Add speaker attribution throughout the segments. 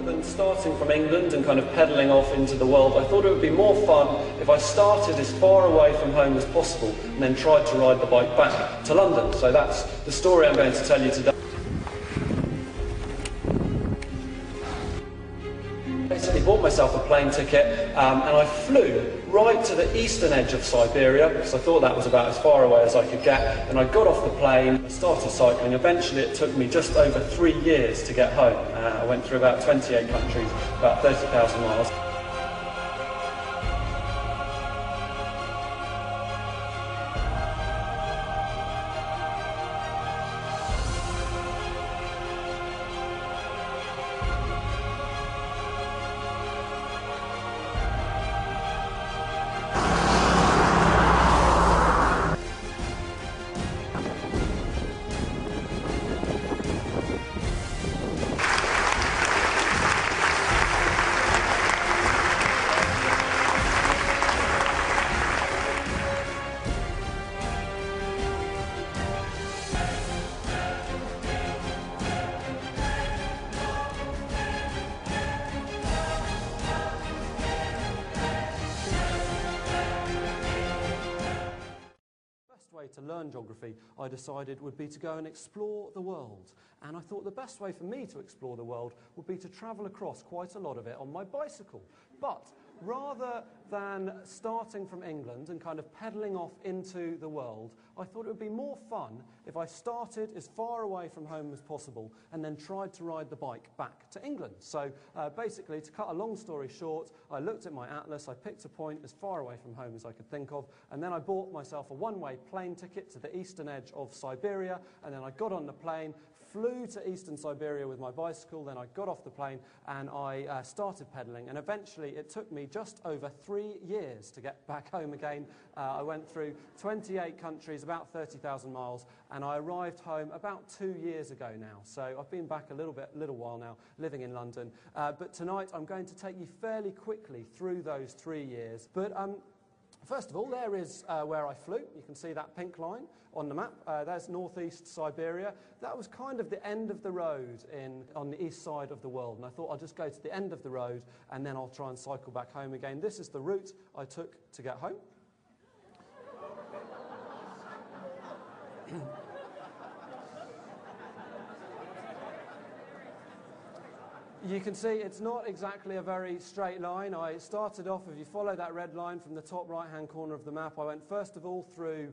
Speaker 1: than starting from England and kind of pedalling off into the world, I thought it would be more fun if I started as far away from home as possible and then tried to ride the bike back to London. So that's the story I'm going to tell you today. Basically bought myself a plane ticket and I flew right to the eastern edge of Siberia because I thought that was about as far away as I could get, and I got off the plane, I started cycling. Eventually it took me just over 3 years to get home. I went through about 28 countries, about 30,000 miles. Way to learn geography, I decided, would be to go and explore the world. And I thought the best way for me to explore the world would be to travel across quite a lot of it on my bicycle. But rather than starting from England and kind of pedalling off into the world, I thought it would be more fun if I started as far away from home as possible and then tried to ride the bike back to England. So basically, to cut a long story short, I looked at my atlas, I picked a point as far away from home as I could think of, and then I bought myself a one-way plane ticket to the eastern edge of Siberia, and then I got on the plane, flew to eastern Siberia with my bicycle, then I got off the plane and I started pedaling, and eventually it took me just over 3 years to get back home again. I went through 28 countries, about 30,000 miles, and I arrived home about 2 years ago now. So I've been back a little while now, living in London. But tonight I'm going to take you fairly quickly through those 3 years. But first of all, there is where I flew. You can see that pink line on the map. There's northeast Siberia. That was kind of the end of the road on the east side of the world. And I thought I'll just go to the end of the road and then I'll try and cycle back home again. This is the route I took to get home. You can see it's not exactly a very straight line. I started off, if you follow that red line from the top right-hand corner of the map, I went first of all through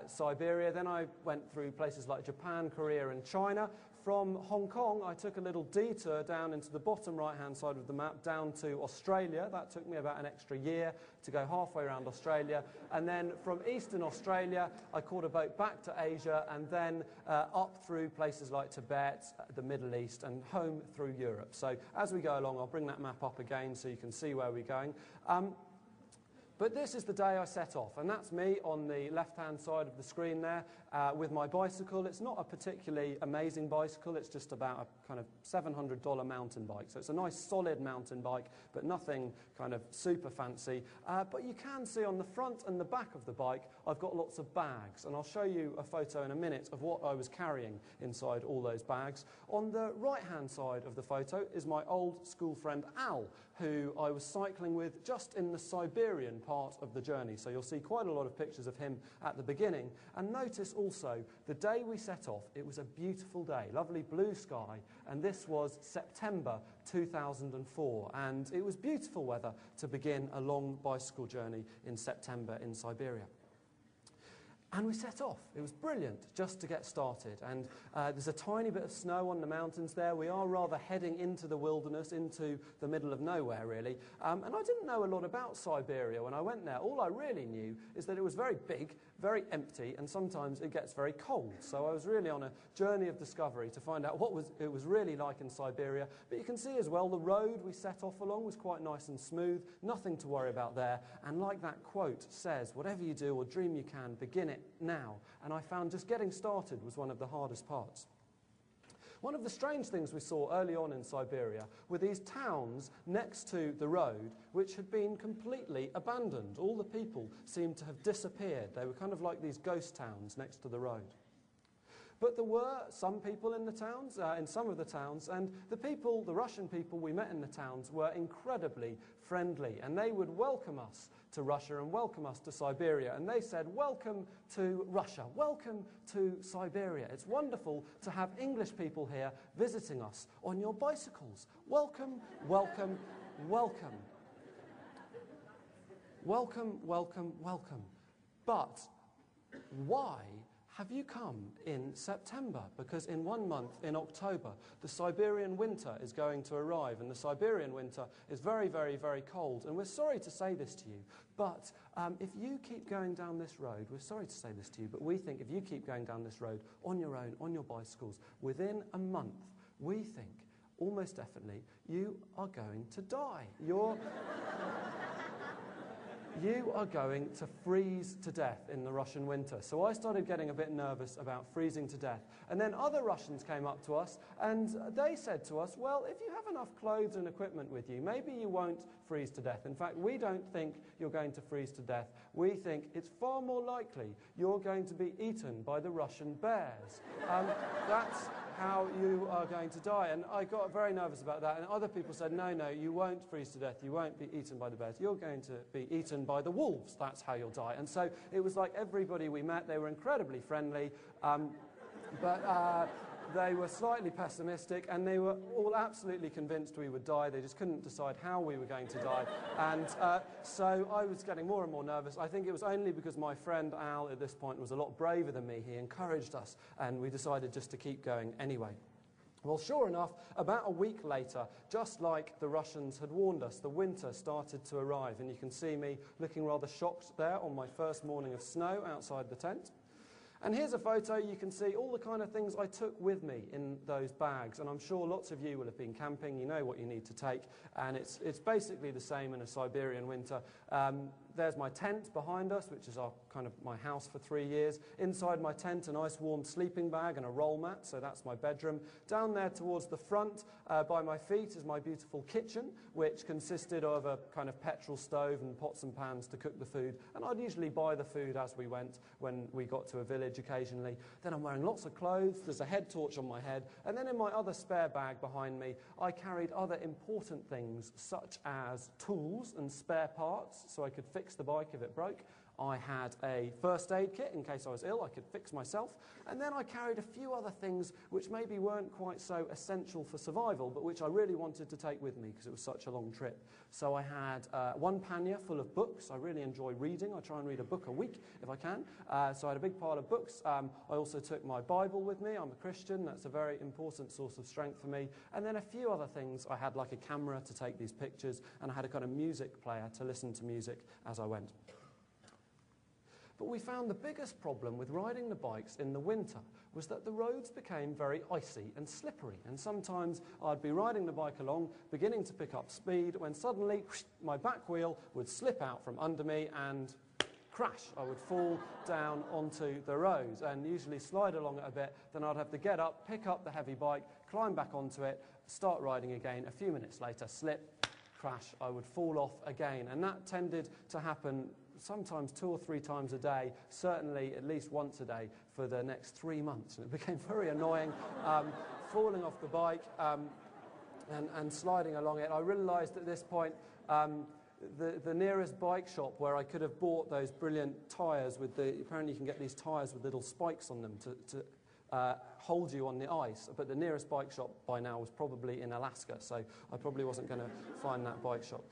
Speaker 1: Siberia, then I went through places like Japan, Korea and China. From Hong Kong, I took a little detour down into the bottom right-hand side of the map, down to Australia. That took me about an extra year to go halfway around Australia. And then from eastern Australia, I caught a boat back to Asia, and then up through places like Tibet, the Middle East, and home through Europe. So as we go along, I'll bring that map up again so you can see where we're going. But this is the day I set off, and that's me on the left-hand side of the screen there with my bicycle. It's not a particularly amazing bicycle. It's just about a kind of $700 mountain bike. So it's a nice solid mountain bike, but nothing kind of super fancy. But you can see on the front and the back of the bike, I've got lots of bags, and I'll show you a photo in a minute of what I was carrying inside all those bags. On the right-hand side of the photo is my old school friend Al, who I was cycling with just in the Siberian part of the journey. So you'll see quite a lot of pictures of him at the beginning. And notice also, the day we set off, it was a beautiful day, lovely blue sky, and this was September 2004. And it was beautiful weather to begin a long bicycle journey in September in Siberia. And we set off. It was brilliant just to get started. And there's a tiny bit of snow on the mountains there. We are rather heading into the wilderness, into the middle of nowhere, really. And I didn't know a lot about Siberia when I went there. All I really knew is that it was very big, very empty, and sometimes it gets very cold. So I was really on a journey of discovery to find out what it was really like in Siberia. But you can see as well, the road we set off along was quite nice and smooth, nothing to worry about there. And like that quote says, whatever you do or dream you can, begin it now. And I found just getting started was one of the hardest parts. One of the strange things we saw early on in Siberia were these towns next to the road which had been completely abandoned. All the people seemed to have disappeared. They were kind of like these ghost towns next to the road. But there were some people in the towns, in some of the towns, and the Russian people we met in the towns were incredibly friendly, and they would welcome us to Russia and welcome us to Siberia. And they said, welcome to Russia, welcome to Siberia. It's wonderful to have English people here visiting us on your bicycles. Welcome, welcome, welcome. Welcome, welcome, welcome. But why have you come in September? Because in 1 month, in October, the Siberian winter is going to arrive, and the Siberian winter is very, very, very cold. And we're sorry to say this to you, but if you keep going down this road, we're sorry to say this to you, but we think if you keep going down this road on your own, on your bicycles, within a month, we think, almost definitely, you are going to die. You are going to freeze to death in the Russian winter. So I started getting a bit nervous about freezing to death. And then other Russians came up to us and they said to us, well, if you have enough clothes and equipment with you, maybe you won't freeze to death. In fact, we don't think you're going to freeze to death. We think it's far more likely you're going to be eaten by the Russian bears. That's how you are going to die. And I got very nervous about that. And other people said, no, no, you won't freeze to death. You won't be eaten by the bears. You're going to be eaten by the wolves. That's how you'll die. And so it was like everybody we met, they were incredibly friendly, but they were slightly pessimistic, and they were all absolutely convinced we would die. They just couldn't decide how we were going to die. And so I was getting more and more nervous. I think it was only because my friend Al at this point was a lot braver than me. He encouraged us, and we decided just to keep going anyway. Well, sure enough, about a week later, just like the Russians had warned us, the winter started to arrive. And you can see me looking rather shocked there on my first morning of snow outside the tent. And here's a photo. You can see all the kind of things I took with me in those bags. And I'm sure lots of you will have been camping. You know what you need to take. And it's basically the same in a Siberian winter. There's my tent behind us, which is my house for 3 years. Inside my tent, a nice warm sleeping bag and a roll mat, so that's my bedroom. Down there towards the front, by my feet, is my beautiful kitchen, which consisted of a kind of petrol stove and pots and pans to cook the food. And I'd usually buy the food as we went when we got to a village occasionally. Then I'm wearing lots of clothes, there's a head torch on my head, and then in my other spare bag behind me, I carried other important things, such as tools and spare parts, so I could fix the bike if it broke. I had a first aid kit in case I was ill, I could fix myself. And then I carried a few other things which maybe weren't quite so essential for survival, but which I really wanted to take with me because it was such a long trip. So I had one pannier full of books. I really enjoy reading. I try and read a book a week if I can. So I had a big pile of books. I also took my Bible with me. I'm a Christian. That's a very important source of strength for me. And then a few other things. I had like a camera to take these pictures, and I had a kind of music player to listen to music as I went. But we found the biggest problem with riding the bikes in the winter was that the roads became very icy and slippery. And sometimes I'd be riding the bike along, beginning to pick up speed, when suddenly my back wheel would slip out from under me and crash. I would fall down onto the road and usually slide along it a bit. Then I'd have to get up, pick up the heavy bike, climb back onto it, start riding again. A few minutes later, slip, crash, I would fall off again. And that tended to happen sometimes 2 or 3 times a day, certainly at least once a day for the next 3 months. And it became very annoying, falling off the bike and sliding along it. I realised at this point the nearest bike shop where I could have bought those brilliant tyres with apparently you can get these tyres with little spikes on them to hold you on the ice, but the nearest bike shop by now was probably in Alaska, so I probably wasn't going to find that bike shop.